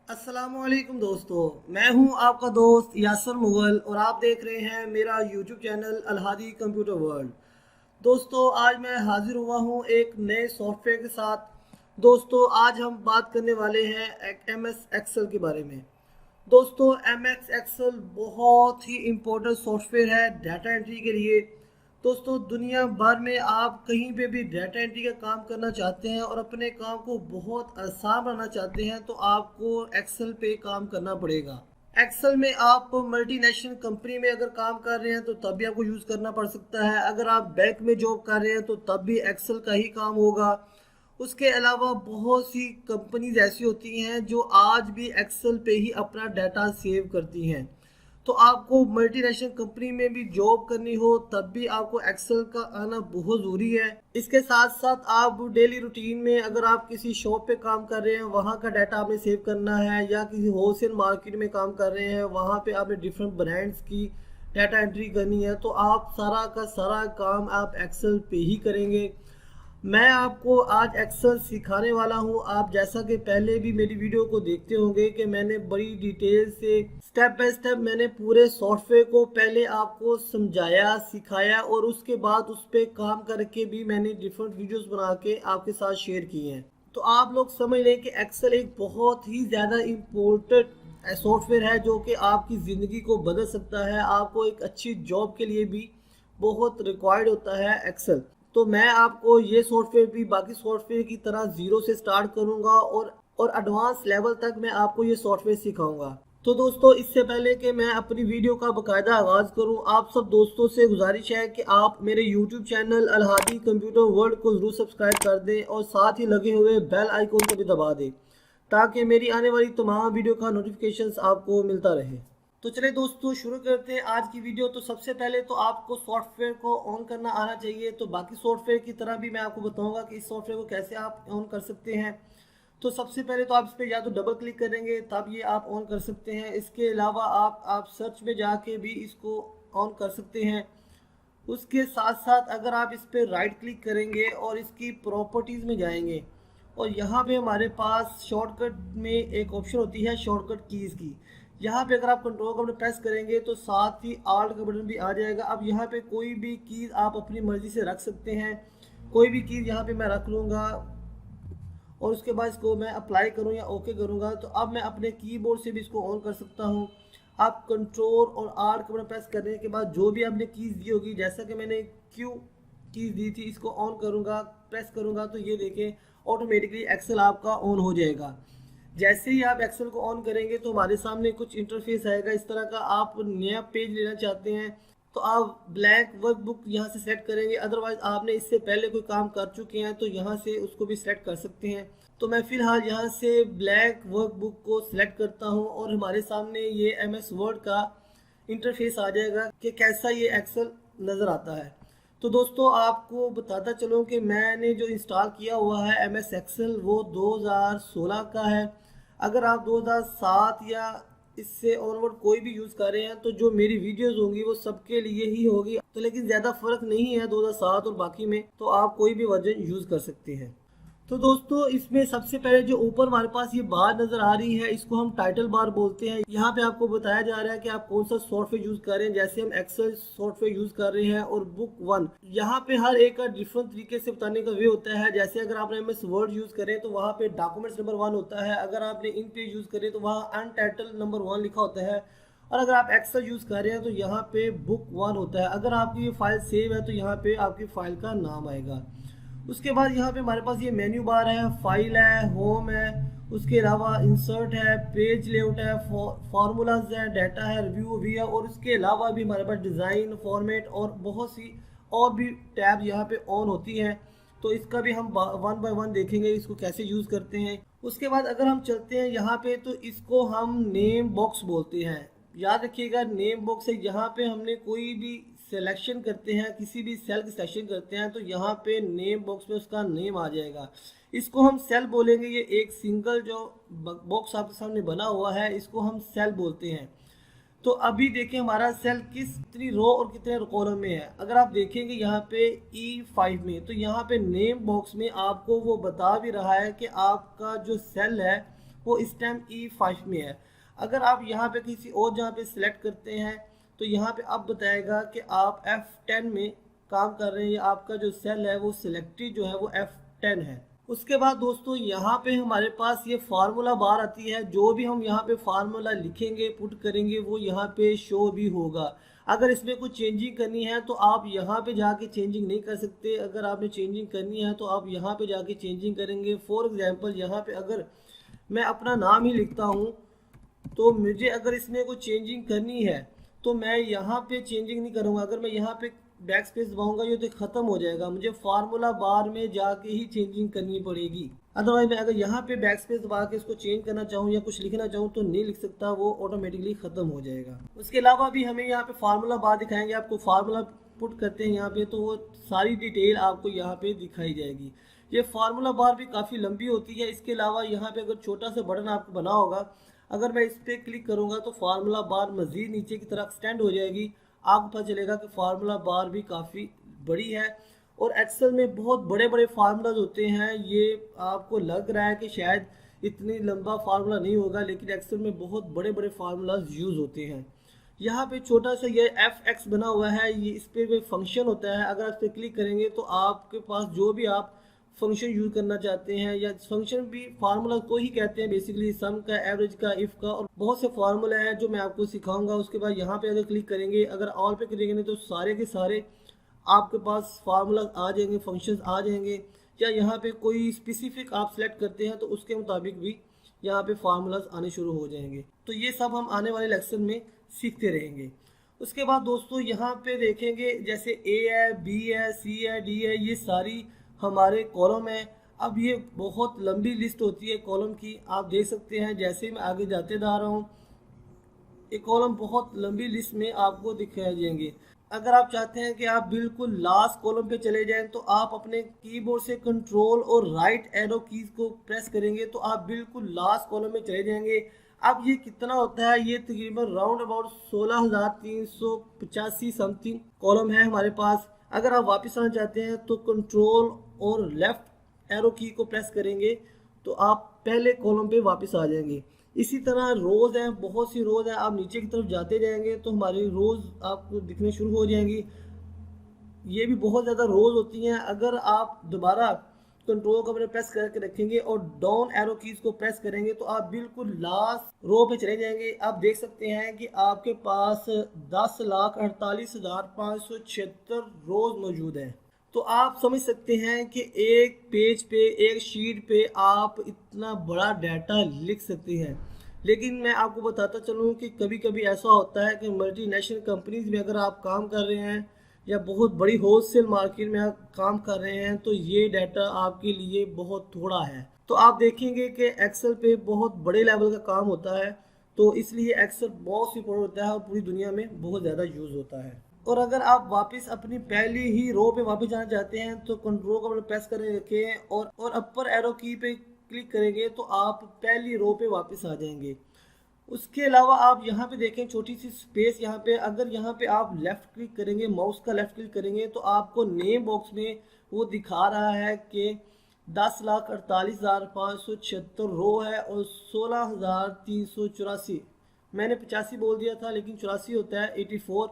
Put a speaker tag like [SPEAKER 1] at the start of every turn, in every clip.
[SPEAKER 1] अस्सलामुअलैकुम दोस्तों, मैं हूं आपका दोस्त यासर मुगल और आप देख रहे हैं मेरा YouTube channel Alhadi computer world. दोस्तों, आज मैं हाजिर हुआ हूं एक नए सॉफ्टवेयर के साथ। दोस्तों, आज हम बात करने वाले हैं एम एस एक्सेल के बारे में। दोस्तों, एम एक्स एक्सेल बहुत ही इम्पोर्टेंट सॉफ्टवेयर है डाटा एंट्री के लिए। दोस्तों, दुनिया भर में आप कहीं पे भी डाटा एंट्री का काम करना चाहते हैं और अपने काम को बहुत आसान बनाना चाहते हैं तो आपको एक्सेल पे काम करना पड़ेगा। एक्सेल में आप मल्टीनेशनल कंपनी में अगर काम कर रहे हैं तो तब भी आपको यूज़ करना पड़ सकता है। अगर आप बैंक में जॉब कर रहे हैं तो तब भी एक्सेल का ही काम होगा। उसके अलावा बहुत सी कंपनीज ऐसी होती हैं जो आज भी एक्सेल पे ही अपना डाटा सेव करती हैं। तो आपको मल्टीनेशनल कंपनी में भी जॉब करनी हो तब भी आपको एक्सेल का आना बहुत ज़रूरी है। इसके साथ साथ आप डेली रूटीन में अगर आप किसी शॉप पे काम कर रहे हैं, वहाँ का डाटा आपने सेव करना है, या किसी होलसेल मार्केट में काम कर रहे हैं, वहाँ पे आपने डिफरेंट ब्रांड्स की डाटा एंट्री करनी है, तो आप सारा का सारा काम आप एक्सेल पे ही करेंगे। मैं आपको आज एक्सेल सिखाने वाला हूं। आप जैसा कि पहले भी मेरी वीडियो को देखते होंगे कि मैंने बड़ी डिटेल से स्टेप बाय स्टेप मैंने पूरे सॉफ्टवेयर को पहले आपको समझाया, सिखाया और उसके बाद उस पर काम करके भी मैंने डिफरेंट वीडियोस बना के आपके साथ शेयर किए हैं। तो आप लोग समझ लें कि एक्सेल एक बहुत ही ज़्यादा इम्पोर्टेंट सॉफ्टवेयर है जो कि आपकी ज़िंदगी को बदल सकता है। आपको एक अच्छी जॉब के लिए भी बहुत रिक्वायर्ड होता है एक्सेल। तो मैं आपको ये सॉफ्टवेयर भी बाकी सॉफ्टवेयर की तरह ज़ीरो से स्टार्ट करूंगा और एडवांस लेवल तक मैं आपको ये सॉफ्टवेयर सिखाऊंगा। तो दोस्तों, इससे पहले कि मैं अपनी वीडियो का बाकायदा आगाज़ करूं, आप सब दोस्तों से गुजारिश है कि आप मेरे YouTube channel Alhadi computer world को ज़रूर सब्सक्राइब कर दें और साथ ही लगे हुए बेल आइकन को भी दबा दें ताकि मेरी आने वाली तमाम वीडियो का नोटिफिकेशन आपको मिलता रहे। तो चलिए दोस्तों, शुरू करते हैं आज की वीडियो। तो सबसे पहले तो आपको सॉफ्टवेयर को ऑन करना आना चाहिए। तो बाकी सॉफ्टवेयर की तरह भी मैं आपको बताऊंगा कि इस सॉफ्टवेयर को कैसे आप ऑन कर सकते हैं। तो सबसे पहले तो आप इस पर या तो डबल क्लिक करेंगे तब ये आप ऑन कर सकते हैं। इसके अलावा आप सर्च में जाके भी इसको ऑन कर सकते हैं। उसके साथ साथ अगर आप इस पर राइट क्लिक करेंगे और इसकी प्रॉपर्टीज़ में जाएंगे और यहाँ पे हमारे पास शॉर्टकट में एक ऑप्शन होती है शॉर्टकट कीज़ की। यहाँ पे अगर आप कंट्रोल का बटन प्रेस करेंगे तो साथ ही आल्ट का बटन भी आ जाएगा। अब यहाँ पे कोई भी कीज़ आप अपनी मर्ज़ी से रख सकते हैं। कोई भी कीज़ यहाँ पे मैं रख लूँगा और उसके बाद इसको मैं अप्लाई करूँ या ओके करूँगा। तो अब मैं अपने कीबोर्ड से भी इसको ऑन कर सकता हूँ। आप कंट्रोल और आर का बटन प्रेस करने के बाद जो भी आपने कीज़ दी होगी, जैसा कि मैंने क्यू कीज़ दी थी, इसको ऑन करूँगा, प्रेस करूँगा तो ये देखें ऑटोमेटिकली एक्सेल आपका ऑन हो जाएगा। जैसे ही आप एक्सेल को ऑन करेंगे तो हमारे सामने कुछ इंटरफेस आएगा इस तरह का। आप नया पेज लेना चाहते हैं तो आप ब्लैंक वर्कबुक यहाँ से सेलेक्ट करेंगे, अदरवाइज आपने इससे पहले कोई काम कर चुके हैं तो यहाँ से उसको भी सिलेक्ट कर सकते हैं। तो मैं फ़िलहाल यहाँ से ब्लैंक वर्कबुक को सिलेक्ट करता हूँ और हमारे सामने ये एम एस वर्ड का इंटरफेस आ जाएगा कि कैसा ये एक्सेल नज़र आता है। तो दोस्तों, आपको बताता चलूँ कि मैंने जो इंस्टॉल किया हुआ है एम एस एक्सेल वो 2016 का है। अगर आप 2007 या इससे ऑनवर्ड कोई भी यूज़ कर रहे हैं तो जो मेरी वीडियोस होंगी वो सबके लिए ही होगी। तो लेकिन ज़्यादा फ़र्क नहीं है 2007 और बाकी में, तो आप कोई भी वर्जन यूज़ कर सकते हैं। तो दोस्तों, इसमें सबसे पहले जो ऊपर हमारे पास ये बार नज़र आ रही है इसको हम टाइटल बार बोलते हैं। यहाँ पे आपको बताया जा रहा है कि आप कौन सा सॉफ्टवेयर यूज़ कर रहे हैं। जैसे हम एक्सेल सॉफ्टवेयर यूज़ कर रहे हैं और बुक 1, यहाँ पे हर एक का डिफरेंट तरीके से बताने का वे होता है। जैसे अगर आपने एम एस वर्ड यूज़ करें तो वहाँ पे डॉक्यूमेंट्स नंबर 1 होता है। अगर आपने इन पेज यूज़ करें तो वहाँ अनटाइटल नंबर 1 लिखा होता है। और अगर आप एक्सेल यूज़ कर रहे हैं तो यहाँ पे बुक 1 होता है। अगर आपकी ये फाइल सेव है तो यहाँ पे आपकी फाइल का नाम आएगा। उसके बाद यहाँ पे हमारे पास ये मेन्यू बार है, फाइल है, होम है, उसके अलावा इंसर्ट है, पेज लेआउट है, फार्मूलाज है, डाटा है, रिव्यू भी है और उसके अलावा भी हमारे पास डिज़ाइन, फॉर्मेट और बहुत सी और भी टैब यहाँ पे ऑन होती हैं। तो इसका भी हम 1 बाय 1 देखेंगे इसको कैसे यूज़ करते हैं। उसके बाद अगर हम चलते हैं यहाँ पे तो इसको हम नेम बॉक्स बोलते हैं। याद रखिएगा, नेम बॉक्स है। यहाँ पे हमने कोई भी सिलेक्शन करते हैं, किसी भी सेल की सिलेक्शन करते हैं तो यहाँ पे नेम बॉक्स में उसका नेम आ जाएगा। इसको हम सेल बोलेंगे। ये एक सिंगल जो बॉक्स आपके सामने बना हुआ है इसको हम सेल बोलते हैं। तो अभी देखिए हमारा सेल कितनी रो और कितने कॉलम में है। अगर आप देखेंगे यहाँ पे E5 में, तो यहाँ पे नेम बॉक्स में आपको वो बता भी रहा है कि आपका जो सेल है वो स्टेम E5 में है। अगर आप यहाँ पे किसी और जहाँ पे सिलेक्ट करते हैं तो यहाँ पे अब बताएगा कि आप F10 में काम कर रहे हैं या आपका जो सेल है वो सिलेक्टेड जो है वो F10 है। उसके बाद दोस्तों यहाँ पे हमारे पास ये फार्मूला बार आती है। जो भी हम यहाँ पे फार्मूला लिखेंगे पुट करेंगे वो यहाँ पे शो भी होगा। अगर इसमें कुछ चेंजिंग करनी है तो आप यहाँ पे जाके चेंजिंग नहीं कर सकते। अगर आपने चेंजिंग करनी है तो आप यहाँ पे जाके चेंजिंग करेंगे। फॉर एग्जांपल यहाँ पे अगर मैं अपना नाम ही लिखता हूँ तो मुझे अगर इसमें कोई चेंजिंग करनी है तो मैं यहाँ पे चेंजिंग नहीं करूँगा। अगर मैं यहाँ पे बैक स्पेस दबाऊंगा ये तो ख़त्म हो जाएगा, मुझे फार्मूला बार में जाके ही चेंजिंग करनी पड़ेगी। अदरवाइज मैं अगर यहाँ पे बैक स्पेस दबा के इसको चेंज करना चाहूँ या कुछ लिखना चाहूँ तो नहीं लिख सकता, वो ऑटोमेटिकली ख़त्म हो जाएगा। उसके अलावा भी हमें यहाँ पे फार्मूला बार दिखाएंगे, आपको फार्मूला पुट करते हैं यहाँ पे तो वो सारी डिटेल आपको यहाँ पे दिखाई जाएगी। ये फार्मूला बार भी काफ़ी लंबी होती है। इसके अलावा यहाँ पे अगर छोटा सा बटन आपको बना होगा, अगर मैं इस पर क्लिक करूँगा तो फार्मूला बार मज़ीद नीचे की तरफ एक्सटेंड हो जाएगी। आपको पता चलेगा कि फार्मूला बार भी काफ़ी बड़ी है और एक्सेल में बहुत बड़े बड़े फार्मूलाज होते हैं। ये आपको लग रहा है कि शायद इतनी लंबा फार्मूला नहीं होगा, लेकिन एक्सेल में बहुत बड़े बड़े फार्मूलाज यूज़ होते हैं। यहाँ पे छोटा सा ये FX बना हुआ है, ये इस पर फंक्शन होता है। अगर आप इस पर क्लिक करेंगे तो आपके पास जो भी आप फंक्शन यूज़ करना चाहते हैं, या फंक्शन भी फार्मूला को ही कहते हैं बेसिकली, सम का, एवरेज का, इफ़ का, और बहुत से फार्मूला हैं जो मैं आपको सिखाऊंगा। उसके बाद यहाँ पे अगर क्लिक करेंगे, अगर ऑल पे करेंगे तो सारे के सारे आपके पास फार्मूला आ जाएंगे, फंक्शंस आ जाएंगे। या यहाँ पे कोई स्पेसिफिक आप सेलेक्ट करते हैं तो उसके मुताबिक भी यहाँ पे फार्मूलाज आने शुरू हो जाएंगे। तो ये सब हम आने वाले लेक्चर में सीखते रहेंगे। उसके बाद दोस्तों यहाँ पे देखेंगे जैसे A है, B है, C है, D है, ये सारी हमारे कॉलम है। अब ये बहुत लंबी लिस्ट होती है कॉलम की, आप देख सकते हैं जैसे मैं आगे जाते जा रहा हूँ ये कॉलम बहुत लंबी लिस्ट में आपको दिखाए जाएंगे। अगर आप चाहते हैं कि आप बिल्कुल लास्ट कॉलम पे चले जाएं तो आप अपने कीबोर्ड से कंट्रोल और राइट एरो कीज को प्रेस करेंगे तो आप बिल्कुल लास्ट कॉलम में चले जाएंगे। अब ये कितना होता है, ये तकरीबन राउंड अबाउट 16,385 समथिंग कॉलम है हमारे पास। अगर आप वापस आना चाहते हैं तो कंट्रोल और लेफ्ट एरो की को प्रेस करेंगे तो आप पहले कॉलम पे वापस आ जाएंगे। इसी तरह रोज़ हैं, बहुत सी रोज़ हैं। आप नीचे की तरफ जाते जाएंगे तो हमारी रोज़ आपको दिखने शुरू हो जाएंगी। ये भी बहुत ज़्यादा रोज़ होती हैं। अगर आप दोबारा कंट्रोल को प्रेस करके रखेंगे और डाउन एरो कीज को प्रेस करेंगे तो आप बिल्कुल लास्ट रो पे चले जाएंगे। आप देख सकते हैं कि आपके पास 10,48,576 रोज मौजूद हैं। तो आप समझ सकते हैं कि एक पेज पे, एक शीट पे आप इतना बड़ा डाटा लिख सकते हैं। लेकिन मैं आपको बताता चलूँ कि कभी कभी ऐसा होता है कि मल्टीनेशनल कंपनीज में अगर आप काम कर रहे हैं या बहुत बड़ी होलसेल मार्केट में आप काम कर रहे हैं तो ये डाटा आपके लिए बहुत थोड़ा है। तो आप देखेंगे कि एक्सेल पे बहुत बड़े लेवल का काम होता है, तो इसलिए एक्सेल बहुत इंपॉर्टेंट होता है और पूरी दुनिया में बहुत ज़्यादा यूज़ होता है। और अगर आप वापस अपनी पहली ही रो पे वापस जाना चाहते हैं तो कंट्रोल को प्रेस करके रखें और अपर एरो की पे क्लिक करेंगे तो आप पहली रो पे वापस आ जाएंगे। उसके अलावा आप यहाँ पे देखें छोटी सी स्पेस यहाँ पे, अगर यहाँ पे आप लेफ़्ट क्लिक करेंगे, माउस का लेफ़्ट क्लिक करेंगे तो आपको नेम बॉक्स में वो दिखा रहा है कि 10,48,576 रो है और 16,384, मैंने 85 बोल दिया था लेकिन 84 होता है, 84,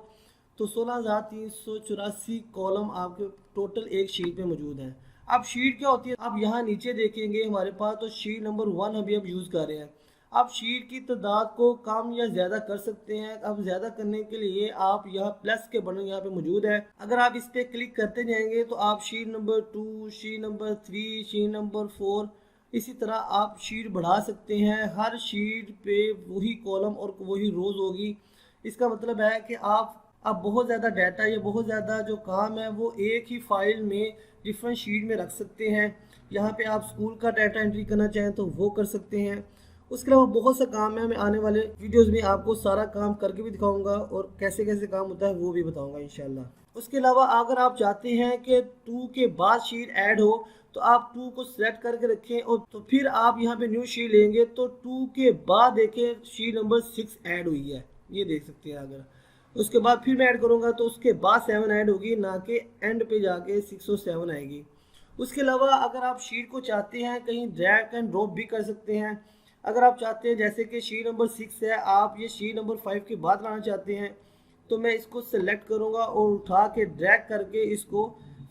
[SPEAKER 1] तो 16,384 कॉलम आपके टोटल एक शीट में मौजूद है। अब शीट क्या होती है, आप यहाँ नीचे देखेंगे हमारे पास तो शीट नंबर 1 अभी हम यूज़ कर रहे हैं। आप शीट की तादाद को कम या ज़्यादा कर सकते हैं। अब ज़्यादा करने के लिए आप यहाँ प्लस के बटन यहाँ पे मौजूद है, अगर आप इस पर क्लिक करते जाएंगे तो आप sheet number 2, sheet number 3, sheet number 4, इसी तरह आप शीट बढ़ा सकते हैं। हर शीट पे वही कॉलम और वही रोज़ होगी। इसका मतलब है कि आप अब बहुत ज़्यादा डाटा या बहुत ज़्यादा जो काम है वो एक ही फाइल में डिफरेंट शीट में रख सकते हैं। यहाँ पे आप स्कूल का डाटा एंट्री करना चाहें तो वो कर सकते हैं। उसके अलावा बहुत सा काम है, मैं आने वाले वीडियोस में आपको सारा काम करके भी दिखाऊंगा और कैसे कैसे काम होता है वो भी बताऊंगा इंशाल्लाह। उसके अलावा अगर आप चाहते हैं कि 2 के बाद शीट ऐड हो तो आप 2 को सिलेक्ट करके रखें और तो फिर आप यहाँ पे न्यू शीट लेंगे तो 2 के बाद देखें शीट नंबर 6 ऐड हुई है, ये देख सकते हैं। अगर उसके बाद फिर मैं ऐड करूँगा तो उसके बाद 7 ऐड होगी, ना कि एंड पे जाके 6 और 7 आएगी। उसके अलावा अगर आप शीट को चाहते हैं कहीं ड्रैग एंड ड्रॉप भी कर सकते हैं। अगर आप चाहते हैं जैसे कि शीट नंबर 6 है, आप ये शीट नंबर 5 के बाद लाना चाहते हैं, तो मैं इसको सेलेक्ट करूंगा और उठा के ड्रैग करके इसको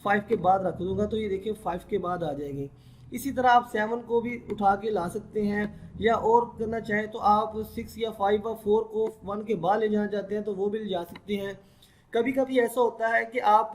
[SPEAKER 1] 5 के बाद रख दूंगा, तो ये देखिए 5 के बाद आ जाएगी। इसी तरह आप 7 को भी उठा के ला सकते हैं, या और करना चाहें तो आप 6 या 5 या 4 को 1 के बाद ले जाना चाहते हैं तो वो भी ले जा सकते हैं। कभी कभी ऐसा होता है कि आप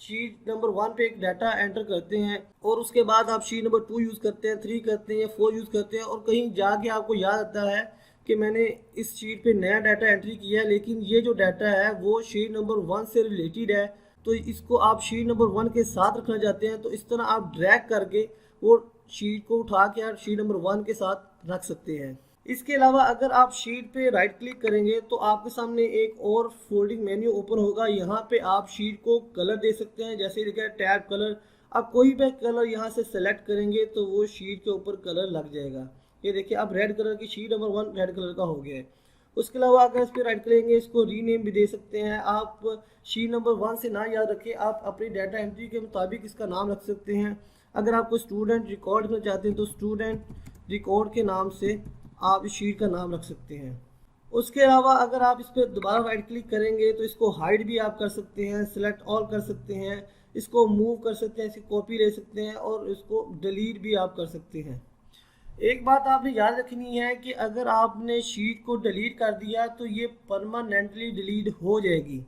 [SPEAKER 1] शीट नंबर 1 पे एक डाटा एंटर करते हैं और उसके बाद आप शीट नंबर 2 यूज़ करते हैं, 3 करते हैं या 4 यूज़ करते हैं, और कहीं जाके आपको याद आता है कि मैंने इस शीट पे नया डाटा एंट्री किया है, लेकिन ये जो डाटा है वो शीट नंबर 1 से रिलेटेड है, तो इसको आप शीट नंबर 1 के साथ रखना चाहते हैं, तो इस तरह आप ड्रैग करके वो शीट को उठा के आप शीट नंबर 1 के साथ रख सकते हैं। इसके अलावा अगर आप शीट पे राइट क्लिक करेंगे तो आपके सामने एक और फोल्डिंग मेन्यू ओपन होगा। यहाँ पे आप शीट को कलर दे सकते हैं, जैसे लिखा है टैब कलर। आप कोई भी कलर यहाँ से सेलेक्ट करेंगे तो वो शीट के ऊपर कलर लग जाएगा। ये देखिए अब रेड कलर की शीट नंबर 1 रेड कलर का हो गया है। उसके अलावा अगर इस पर राइट करेंगे, इसको रीनेम भी दे सकते हैं। आप शीट नंबर 1 से ना याद रखें, आप अपनी डाटा एंट्री के मुताबिक इसका नाम रख सकते हैं। अगर आपको स्टूडेंट रिकॉर्ड करना चाहते हैं तो स्टूडेंट रिकॉर्ड के नाम से आप इस शीट का नाम रख सकते हैं। उसके अलावा अगर आप इस पर दोबारा राइट क्लिक करेंगे तो इसको हाइड भी आप कर सकते हैं, सेलेक्ट ऑल कर सकते हैं, इसको मूव कर सकते हैं, इसकी कॉपी ले सकते हैं और इसको डिलीट भी आप कर सकते हैं। एक बात आपने याद रखनी है कि अगर आपने शीट को डिलीट कर दिया तो ये परमानेंटली डिलीट हो जाएगी।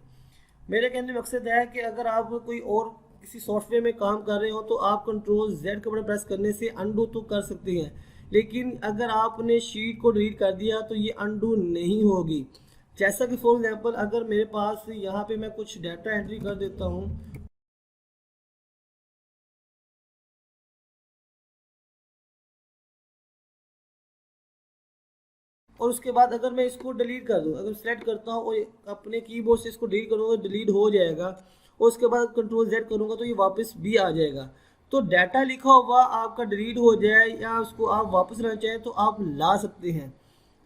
[SPEAKER 1] मेरे कहने का मकसद है कि अगर आप कोई और किसी सॉफ्टवेयर में काम कर रहे हो तो आप Ctrl+Z का बटन प्रेस करने से अनडू तो कर सकते हैं, लेकिन अगर आपने शीट को डिलीट कर दिया तो ये अनडू नहीं होगी। जैसा कि फॉर एग्जांपल अगर मेरे पास यहाँ पे मैं कुछ डाटा एंट्री कर देता हूँ, और उसके बाद अगर मैं इसको डिलीट कर दूँ, अगर सेलेक्ट करता हूँ और अपने कीबोर्ड से इसको डिलीट करूँगा डिलीट हो जाएगा, और उसके बाद Ctrl+Z करूँगा तो ये वापस भी आ जाएगा। तो डाटा लिखा हुआ आपका डिलीट हो जाए या उसको आप वापस लाना चाहें तो आप ला सकते हैं।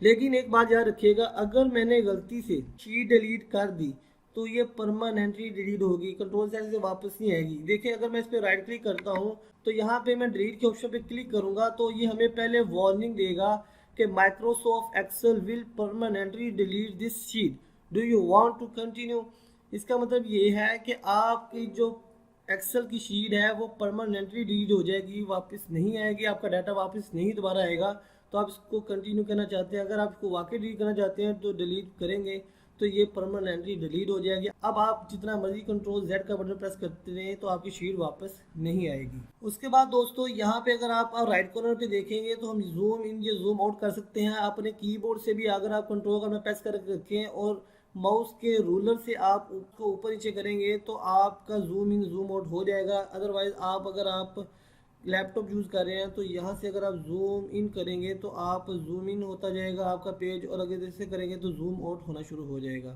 [SPEAKER 1] लेकिन एक बात याद रखिएगा, अगर मैंने गलती से शीट डिलीट कर दी तो ये परमानेंटली डिलीट होगी, Ctrl+Z से वापस नहीं आएगी। देखिए अगर मैं इस पर राइट क्लिक करता हूँ तो यहाँ पे मैं डिलीट के ऑप्शन पे क्लिक करूँगा तो ये हमें पहले वार्निंग देगा कि Microsoft Excel will permanently delete this sheet, do you want to continue. इसका मतलब ये है कि आपकी जो एक्सेल की शीट है वो परमानेंटली डिलीट हो जाएगी, वापस नहीं आएगी, आपका डाटा वापस नहीं दोबारा आएगा। तो आप इसको कंटिन्यू करना चाहते हैं, अगर आप इसको वाकई डिलीट करना चाहते हैं तो डिलीट करेंगे तो ये परमानेंटली डिलीट हो जाएगी। अब आप जितना मर्जी Ctrl+Z का बटन प्रेस करते रहें तो आपकी शीट वापस नहीं आएगी। उसके बाद दोस्तों यहाँ पे अगर आप राइट कॉर्नर पे देखेंगे तो हम जूम इन या जूम आउट कर सकते हैं अपने कीबोर्ड से भी। अगर आप कंट्रोल का बटन प्रेस करके रखें और माउस के रूलर से आप उसको ऊपर नीचे करेंगे तो आपका जूम इन जूम आउट हो जाएगा। अदरवाइज अगर आप लैपटॉप यूज़ कर रहे हैं तो यहाँ से अगर आप जूम इन करेंगे तो आप जूम इन होता जाएगा आपका पेज, और अगर इसे करेंगे तो जूम आउट होना शुरू हो जाएगा।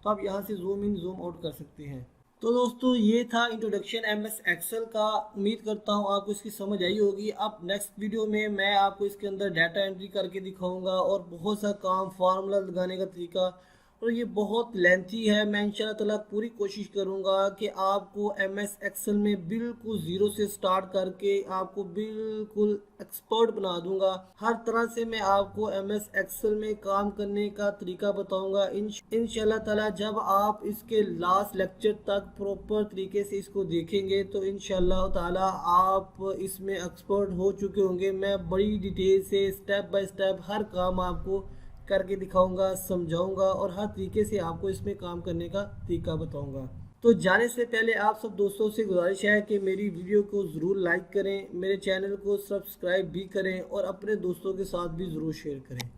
[SPEAKER 1] तो आप यहाँ से जूम इन जूम आउट कर सकते हैं। तो दोस्तों ये था इंट्रोडक्शन MS एक्सेल का। उम्मीद करता हूँ आपको इसकी समझ आई होगी। अब नेक्स्ट वीडियो में मैं आपको इसके अंदर डाटा एंट्री करके दिखाऊंगा और बहुत सा काम फार्मूला लगाने का तरीका, और ये बहुत लेंथी है। मैं इंशाल्लाह ताला पूरी कोशिश करूंगा कि आपको MS एक्सेल में बिल्कुल ज़ीरो से स्टार्ट करके आपको बिल्कुल एक्सपर्ट बना दूंगा। हर तरह से मैं आपको MS एक्सेल में काम करने का तरीका बताऊंगा। इंशाल्लाह ताला जब आप इसके लास्ट लेक्चर तक प्रॉपर तरीके से इसको देखेंगे तो इंशाल्लाह ताला आप इसमें एक्सपर्ट हो चुके होंगे। मैं बड़ी डिटेल से स्टेप बाय स्टेप हर काम आपको करके दिखाऊंगा, समझाऊंगा और हर तरीके से आपको इसमें काम करने का तरीका बताऊंगा। तो जाने से पहले आप सब दोस्तों से गुजारिश है कि मेरी वीडियो को ज़रूर लाइक करें, मेरे चैनल को सब्सक्राइब भी करें और अपने दोस्तों के साथ भी ज़रूर शेयर करें।